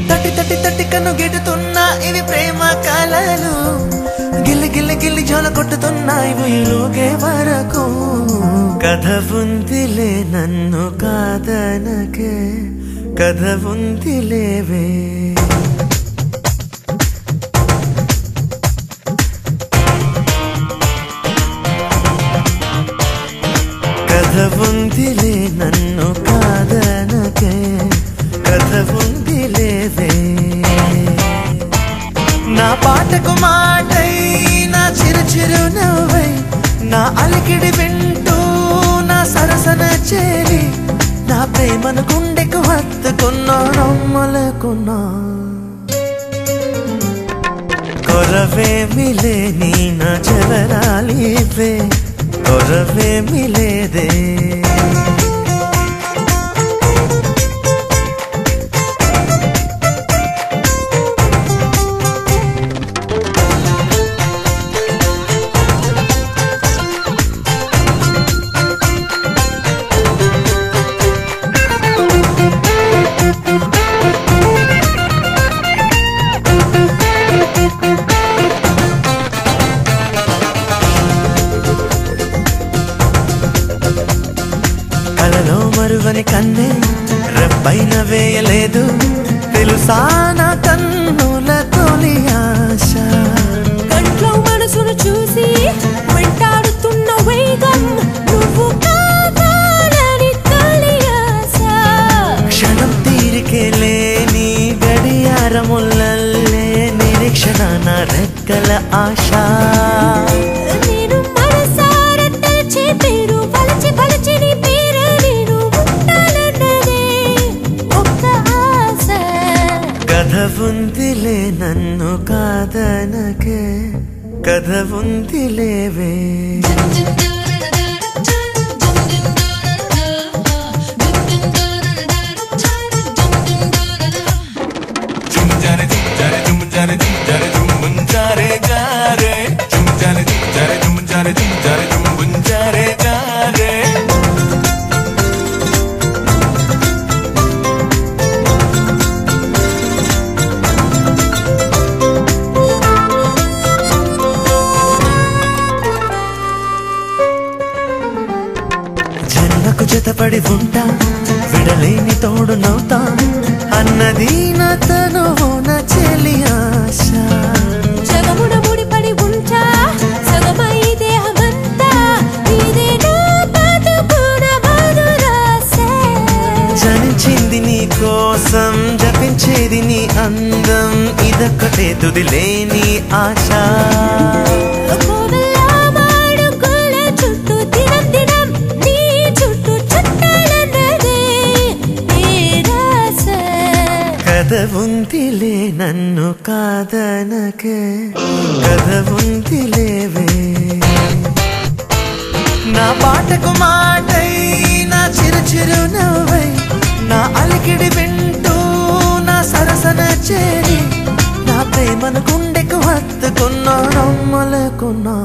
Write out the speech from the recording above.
తట్టి తట్టి తట్టి కన్ను గిట్టుతున్నా ఇవి ప్రేమ కలలు గిల్లి గిల్లి గిల్లి జోల కొట్టుతున్నాయి వీలుగే వరకు కథ ఉందిలే నన్ను కాదనకే కథ ఉందిలేవే కథ ఉందిలే నన్ను కాదనకే కథ ఉందిలేవే నా పాటకు మాటై నా చిరు చిరు నవ్వై నా అలికిడి వింటూ నా సరసన చేరి నా ప్రేమను గుండెకు హత్తుకున్నా నమ్మలేకున్నా కొరవేమిలే నీ నా జలరాలివే కొరవేమిలేదే కలలో మరువని కన్నే రెప్పైన వేయలేదు తెలుసా నా కన్నుల తొలి ఆశ కంట్లో మనసును చూసి వెంటాడుతున్న వేగం నువ్వు కావాలని తొలి ఆశ క్షణం తీరికే లేని గడియారముల్లే నిరీక్షణ నా రెక్కల ఆశ నేను మనసారా తలచి పేరు పలచి పలచి నీ పేరు నేను ఉండాలన్నదే ఒక్క ఆశ కథ ఉందిలే నన్ను కాదనకే కథ ఉందిలేవే జన్మకు జతపడి ఉంటా విడలేని తోడు నవ్వుతా అన్నది నా తనువున చెలి ఆశ జగమున ముడిపడి ఉంటా సగమై దేహమంతా ఇదే నా బతుకున మధురాశ జనించింది నీ కోసం జపించేది నీ అందం ఇదొక్కటే తుదిలేని ఆశ కోవెల మాడుకోల చుట్టూ దినం దినం నీ చుట్టూ చుట్టాలన్నదే నిరాశ కథ ఉందిలే నన్ను కాదనకే కథ ఉందిలేవే నా పాటకు మాటై నా చిరు చిరు నవ్వై నా అలికిడి వింటూ నా సరసన చేరి నా ప్రేమను గుండెకు హత్తుకున్నా నమ్మలేకున్నా